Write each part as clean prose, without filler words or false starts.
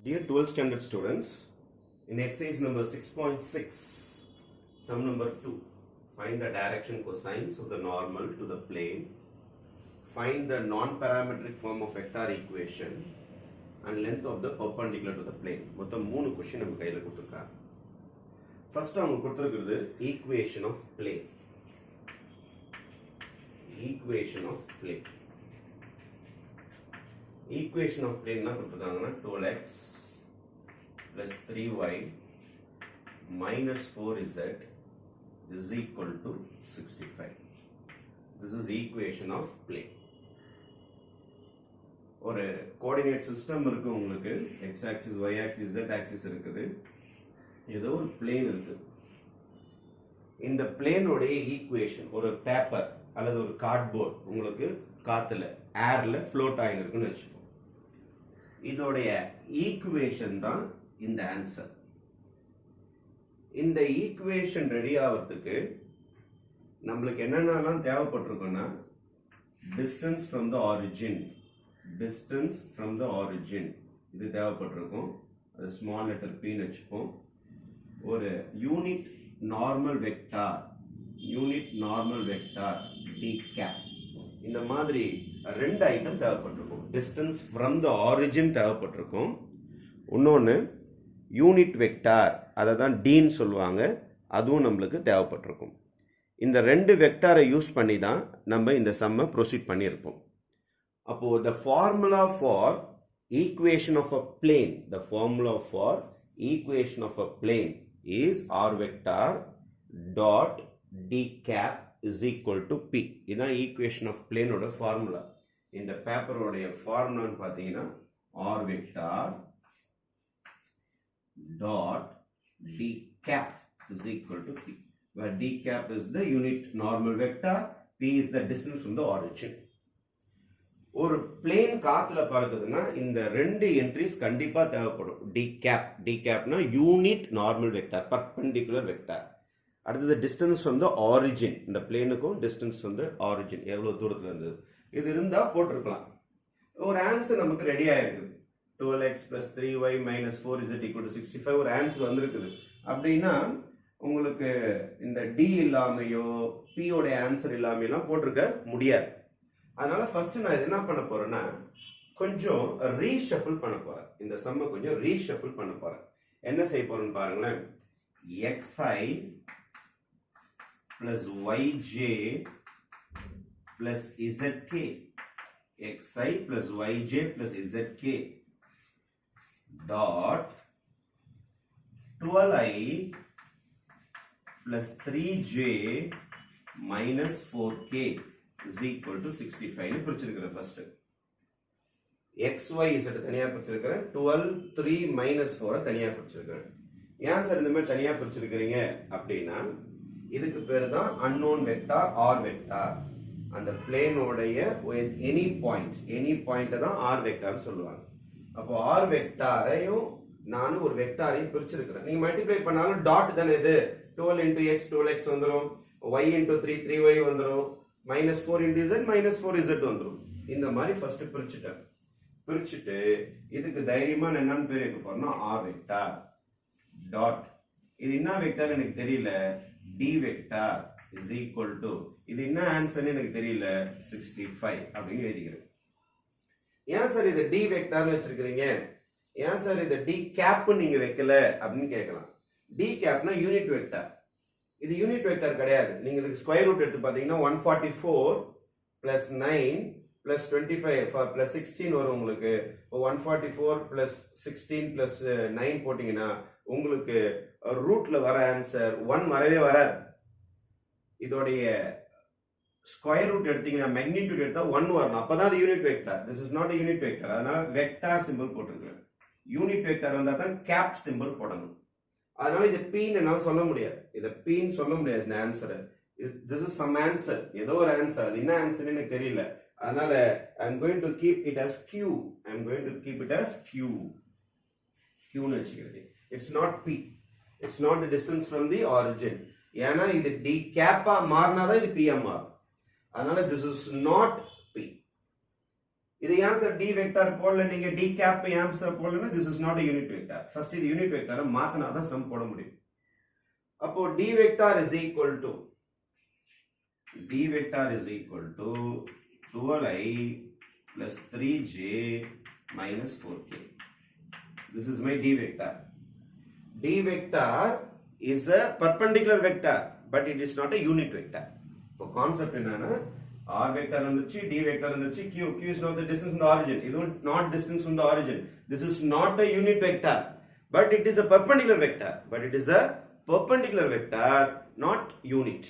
Dear 12th standard students, in exercise number 6.6, sum number 2, find the direction cosines of the normal to the plane, find the non-parametric form of vector equation and length of the perpendicular to the plane. மொத்தம் 3 question நம்ம கையில கொடுத்திருக்காங்க. First அவங்க கொடுத்திருக்கிறது equation of plane. Equation of plane. Equation of plane என்ன கொடுத்திருக்காங்கன்னா 12x plus 3y minus 4z is equal to 65. This is equation of plane. ஒரு coordinate system இருக்கு உங்களுக்கு, x axis, y axis, z axis இருக்குது. ஏதோ ஒரு plane இருக்கு. இந்த பிளேனோட equation ஒரு பேப்பர் அல்லது ஒரு கார்ட்போர்ட் உங்களுக்கு காத்துல ஏர்ல ஃப்ளோட் ஆகிருக்குன்னு வச்சுக்கோங்க. இதோடைய ஈக்குவேஷன் தான் இந்த ஆன்சர். இந்த ஈக்குவேஷன் ரெடி ஆகிறதுக்கு நம்மளுக்கு என்னென்னலாம் தேவைப்பட்டிருக்குன்னா distance from the origin, distance from the origin இது தேவைப்பட்டிருக்கும். அது ஸ்மால் லெட்டர் பின்னு வச்சுப்போம். ஒரு unit normal vector, unit normal vector D cap, இந்த மாதிரி ரெண்டு ஐட்டம் தேவைப்பட்டிருக்கும். டிஸ்டன்ஸ் ஃப்ரம் த ஆரிஜின் தேவைப்பட்டிருக்கும். இன்னொன்று யூனிட் வெக்டார், அதை தான் டீன்னு சொல்லுவாங்க, அதுவும் நம்மளுக்கு தேவைப்பட்டிருக்கும். இந்த ரெண்டு வெக்டாரை யூஸ் பண்ணி தான் நம்ம இந்த சம்மை ப்ரொசீட் பண்ணியிருப்போம். அப்போது the formula for equation of a plane, the formula for equation of a plane is r vector dot d cap is equal to p. இதுதான் equation of plane ஓட ஃபார்முலா. இந்த பேப்பரோடைய ஃபார்முலான்னு பார்த்தீங்கன்னா r vector dot d cap is equal to p, where d cap is the unit normal vector, p is the distance from the origin. ஒரு plane காத்துல பறக்குதுன்னா இந்த ரெண்டு entries கண்டிப்பா தேவைப்படும். டி கேப்னா unit normal vector, perpendicular vector. அடுத்தது distance from the origin, இந்த பிளேனுக்கும் டிஸ்டன்ஸ் ஃப்ரம் த ஆரிஜின் எவ்வளவு தூரத்துல இருந்தது இது இருந்தா போட்டிருக்கலாம். ஒரு ஆன்சர் நமக்கு ரெடி ஆயிருக்கு. 12x plus 3y minus 4z equal to 65 ஒரு ஆன்சர் வந்திருக்குது. அப்படின்னா உங்களுக்கு இந்த டி இல்லாமையோ பி ஓட ஆன்சர் இல்லாமையெல்லாம் போட்டிருக்க முடியாது. அதனால ஃபர்ஸ்ட் நான் இது என்ன பண்ண போறேன்னா கொஞ்சம் ரீஷஃபிள் பண்ண போறேன். இந்த சம்மை கொஞ்சம் ரீஷஃபிள் பண்ண போறேன். என்ன செய்ய போறேன்னு பாருங்களேன். xi plus yj plus zk, xi plus yj plus zk dot 12i plus 3j minus 4k is equal to 65 பிரிச்சிருக்கிறேன். ஃபர்ஸ்ட் xy z தனியா பிரிச்சிருக்கிறேன், 12 3 minus 4 தனியா பிரிச்சிருக்கிறேன். ஏன் சார் இந்த மாதிரி தனியா பிரிச்சிருக்கிறீங்க அப்படின்னா இதுக்கு பேர் தான் unknown vector r vector. அந்த பிளேனோடைய எனி பாயிண்ட் தான் r vector சொல்லுவாங்க. அப்போ r vectorஐயும் நான் ஒரு வெக்டாரையும் பிரிச்சிருக்கிறேன். நீங்க மல்டிப்ளை பண்ணாலும் டாட் தானே இது. 12 into x 12x வந்துரும், y into 3 3y வந்துரும், minus 4 into z minus 4z வந்துரும். இந்த மாதிரி ஃபர்ஸ்ட் பிரிச்சுட்டு இதுக்கு தைரியமா என்னன்னு பேர் வைக்க போறோம்னா r vector டாட், இது என்ன வெக்டார் எனக்கு தெரியல, d vector is equal to, இது என்ன ஆன்சர் எனக்கு தெரியல, 65 அப்படின்னு எழுதிக்கிறேன். ஏன் சார் இது d வெக்டார்னு வச்சிருக்கீங்க, ஏன் சார் இது d கேப் நீங்க வைக்கல அப்படின்னு கேட்கலாம். d கேப்னா யூனிட் வெக்டார், இது யூனிட் வெக்டார் கிடையாது. நீங்க இதுக்கு ஸ்கொயர் ரூட் எடுத்து பாத்தீங்கன்னா 144 plus 9 plus 25 plus 16 வரும் உங்களுக்கு. 144 plus 16 plus 9 போட்டீங்கன்னா உங்களுக்கு ரூட்ல வர ஆன்சர் 1 வரவே வராது. இதோடைய ஸ்கொயர் ரூட் எடுத்தீங்கன்னா மேக்னிட்யூட் எடுத்தா 1 வரணும், அப்பதான் அது unit vector. This is not a unit vector. அதனால வெக்டார் சிம்பிள் போட்டுருக்கேன். யூனிட் வெக்டார் வந்தா தான் கேப் சிம்பிள் போடணும். அதனால இது பீன்னு என்னால சொல்ல முடியாது, இதை பீன்னு சொல்ல முடியாது. இந்த answer this is some answer, ஏதோ ஒரு ஆன்சர், அது என்ன ஆன்சர் எனக்கு தெரியல. அதனால I am going to keep it as q, I am going to keep it as q ன்னு வச்சுக்கிறேன். It's not p, it's not the distance from the origin. ஏன்னா இது d கேப்பா மாறினாதான் இது p ஆ மாறும். அதனால திஸ் இஸ் நாட் p. இது ஏன் சார் டி வெக்டார் போடல நீங்க டி கேப் ஏன் சார் போடலன்னா this is not a unit vector. First இது யூனிட் வெக்டாரை மாத்தினா தான் சம் போட முடியும். அப்போ D vector is equal to 12i plus 3j minus 4k. This is my d vector. D vector is a perpendicular vector, but it is not a unit vector. So concept enna r vector வந்துச்சு d vector வந்துச்சு q is not the distance from the origin. It is not distance from the origin. This is not a unit vector, but it is a perpendicular vector. Not unit.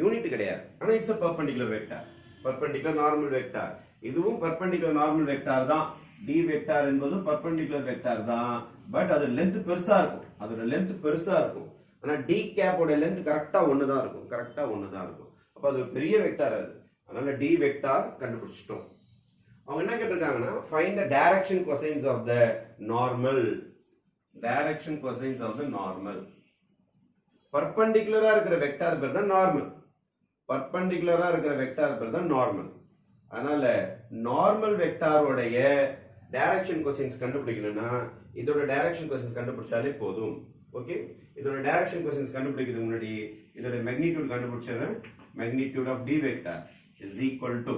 Unit கிடையாது. ஆனா it's a perpendicular vector. Perpendicular normal vector. இதுவும் perpendicular normal vector தான். d vector என்பது perpendicular vector தான். But அது length பெருசா இருக்கும். அதோட லெந்த் பெருசா இருக்கும். ஆனா d கேப் ஓட லெந்த் கரெக்ட்டா ஒன்னு தான் இருக்கும். அப்ப அது ஒரு பெரிய வெக்டார் அது. அதனால d வெக்டார் கண்டுபிடிச்சிட்டோம். அவங்க என்ன கேட்டிருக்காங்கன்னா find the direction cosines of the normal. பர்பெண்டிகுலரா இருக்கிற வெக்டார் பேர் தான் நார்மல். அதனால நார்மல் வெக்டாரோடைய டைரக்ஷன் கொசைன்ஸ் கண்டுபிடிக்கணும்னா இதோட டைரக்ஷன் கொசைன்ஸ் கண்டுபிடிச்சாலே போதும். ஓகே, இதோட டைரக்ஷன் கொசைன்ஸ் கண்டுபிடிக்கிறதுக்கு முன்னாடி இதோட மேக்னிட்யூட் கண்டுபிடிச்சேன்னா magnitude of the vector is equal to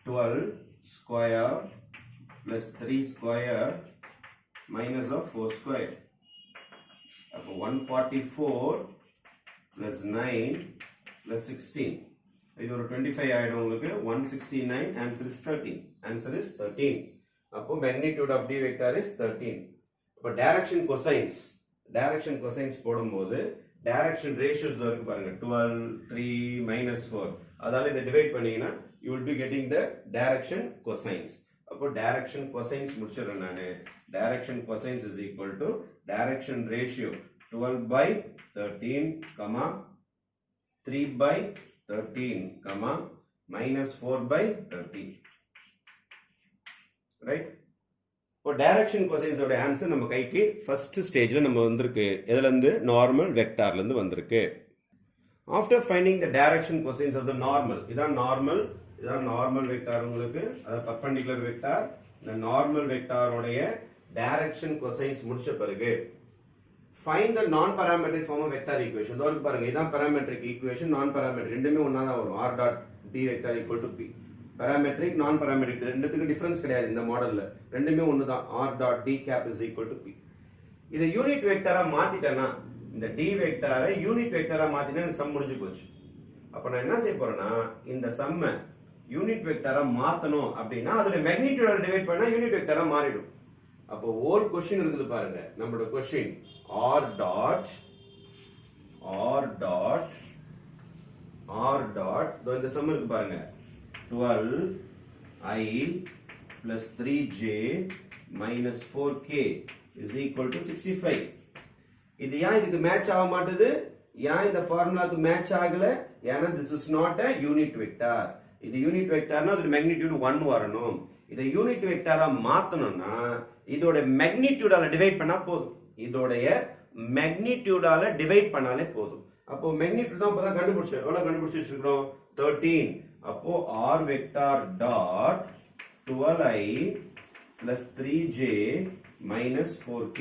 12 square plus 3 square minus of 4 square. அப்போ 144 பிளஸ் 9 பிளஸ் 16 இது ஒரு 25 ஆயிடும் உங்களுக்கு. 169 ஆன்சர் இஸ் 13. அப்போ magnitude of d vector is 13. அப்போ direction cosines போடும்போது direction ratios இருக்கு பாருங்க 12 3 minus 4 அதால இதை டிவைட் பண்ணீங்கன்னா you will be getting the direction cosines. அப்போ direction cosines முடிச்சிடுறேன் நானு. direction cosines is equal to direction ratio 12 by 13 3 by 13 minus 4 by 13. Right? இப்போ direction cosines ஓட ஆன்சர் நம்ம கைக்கு ஃபர்ஸ்ட் ஸ்டேஜ்ல நம்ம வந்திருக்கு. எதுல இருந்து? நார்மல் வெக்டார்ல இருந்து வந்திருக்கு. After finding the direction cosines of the normal, இதான் நார்மல் வெக்டார் உங்களுக்கு. அது perpendicular வெக்டார். இந்த நார்மல் வெக்டாரோடைய direction cosines முடிச்ச பிறகு find the non-parametric form of vector equation. இதோ இருக்கு பாருங்க, இதான் parametric equation, non-parametric ரெண்டுமே ஒண்ணா தான் வரும். r dot d vector equal to p. parametric non-parametric ரெண்டுத்துக்கு டிஃபரன்ஸ் கிடையாது இந்த மாடல்ல. ரெண்டுமே ஒண்ணு தான். r dot d cap is equal to p. இதை யூனிட் வெக்டரா மாத்திட்டேன்னா இந்த d வெக்டரை யூனிட் வெக்டரா மாத்தினா இந்த சம் முடிஞ்சு போச்சு. அப்ப நான் என்ன செய்ய போறேன்னா இந்த சம்ம யூனிட் வெக்டரா மாத்தணும் அப்படின்னா அதோட மேக்னிட்யூட டிவைட் பண்ணா யூனிட் வெக்டரா மாறிடும். அப்போ ஓல் क्वेश्चन இருக்குது பாருங்க. நம்மளோட क्वेश्चन r dot இந்த சம் இருக்கு பாருங்க 12i plus 3j minus 4k is equal to 65. இது ஏன் இதுக்கு மேட்ச் ஆக மாட்டேது? ஏன் இந்த ஃபார்முலாக்கு மேட்ச் ஆகல? ஏன்னா this is not a unit vector. இது யூனிட் வெக்டார்னா அதோட மேக்னிட்யூட் 1 வரணும். இதை யூனிட் வெக்டாரா மாத்தணும்னா இதோட மேக்னிட்யூடால டிவைட் பண்ணா போதும். அப்போ மேக்னிட்யூட் தான் இப்பதான் கண்டுபிடிச்சோம். எவ்வளவு கண்டுபிடிச்சு வச்சிருக்கோம்? 13. அப்போ r vector dot 12i plus 3j minus 4k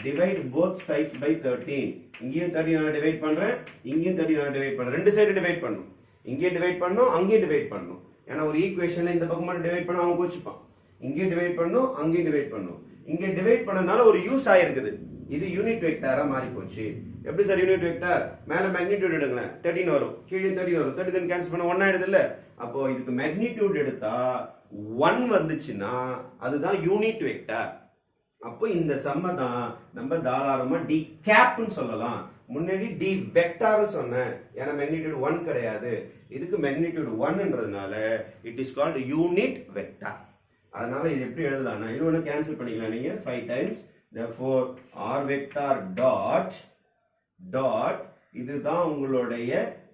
divide both sides by 13. இங்கேயும் 13 நான் டிவைட் பண்றேன், இங்கேயும் 13 நான் டிவைட் பண்றேன். ரெண்டு சைடு டிவைட் பண்ணனும். இங்கேயும் டிவைட் பண்ணனும், அங்கேயும் டிவைட் பண்ணனும். ஏன்னா ஒரு ஈக்குவேஷன்ல இந்த பக்கம் மட்டும் டிவைட் பண்ணா அவன் கோச்சிப்பான். இங்கேயும் டிவைட் பண்ணனும், அங்கேயும் டிவைட் பண்ணனும். இங்க டிவைட் பண்ணனால ஒரு யூஸ் ஆயிருக்குது. இது யூனிட் வெக்டாரா மாறி போச்சு. எப்படி சார் யூனிட் வெக்டார்? மேல மேக்னிட்யூட் எடுங்களேன் 13 வரும், கீழே 13 வரும். 13 கேன்சல் பண்ண 1 ஆயிடுது இல்ல? அப்போ இதுக்கு மேக்னிட்யூட் எடுத்தா 1 வந்துச்சுன்னா அதுதான் யூனிட் வெக்டார். அப்போ இந்த சம்ம தான் நம்ம தாராளமா டி கேப்னு சொல்லலாம். முன்னாடி டி வெக்டார்னு சொன்னேன். ஏன்னா மேக்னிட்யூட் 1 கிடையாது. இதுக்கு மேக்னிட்யூட் 1ன்றதுனால it is called unit vector. அதனால இது எப்படி எழுதலாம்னா இது ஒண்ணு கேன்சல் பண்ணிக்கலாம் நீங்க 5 times. therefore r vector dot இதுதான் உங்களுடைய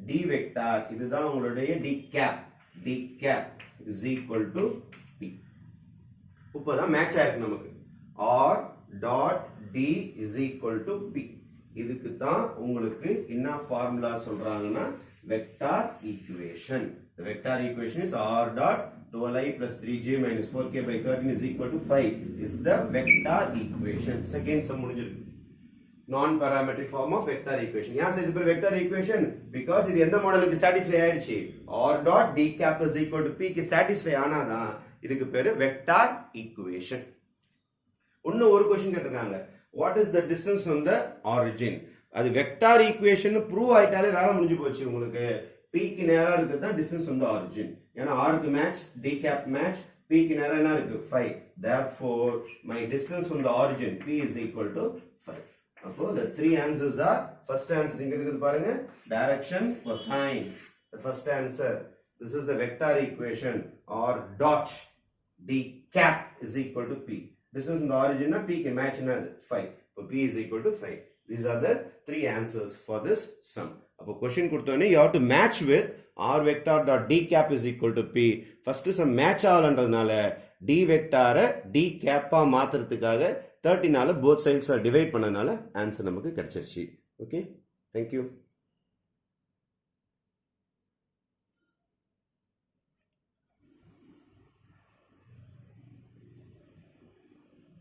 d vector, இதுதான் உங்களுடைய d cap is equal to p. இப்போதான் மேட்ச் ஆயிருக்கு நமக்கு. r dot d is equal to p. இதுக்கு தான் உங்களுக்கு என்ன ஃபார்முலா சொல்றாங்கன்னா vector equation. The vector equation is r dot 12i plus 3j minus 4k by 13 is equal to 5 is the vector equation. Second sum முடிஞ்சிருக்கு. Non-parametric form of vector equation. ஏன் sir இது பேர் vector equation? Because இது எந்த மாடலுக்கு satisfy ஆயிடுச்சு? R dot d cap is equal to p க்கு satisfy ஆனாதான் இதுக்கு பேரு vector equation. இன்னும் ஒரு क्वेश्चन கேட்டிருக்காங்க. What is the distance from the origin? அது vector equation prove ஆயிட்டாலே வேலை முடிஞ்சு போச்சு உங்களுக்கு. p க்கு நேரா இருக்குது தான் distance from the origin. ஏன்னா r க்கு match, d cap match, p க்கு நேரா என்ன இருக்கு? 5. Therefore, my distance from the origin p is equal to 5. அப்போ the three answers are, first answer இங்க இருக்குது பாருங்க, direction cosine. The first answer, this is the vector equation, r dot d cap is equal to p. Distance from the origin p can match another 5. So p is equal to 5. These are the three answers for this sum. அப்போ question கொடுத்தோனே you have to match with r vector dot d cap is equal to p. First sum match ஆகலன்றதுனால d vector d cap மாத்துறதுக்காக 13 both sides divide பண்ணனால answer நமக்கு கிடைச்சிருச்சு. Okay, thank you.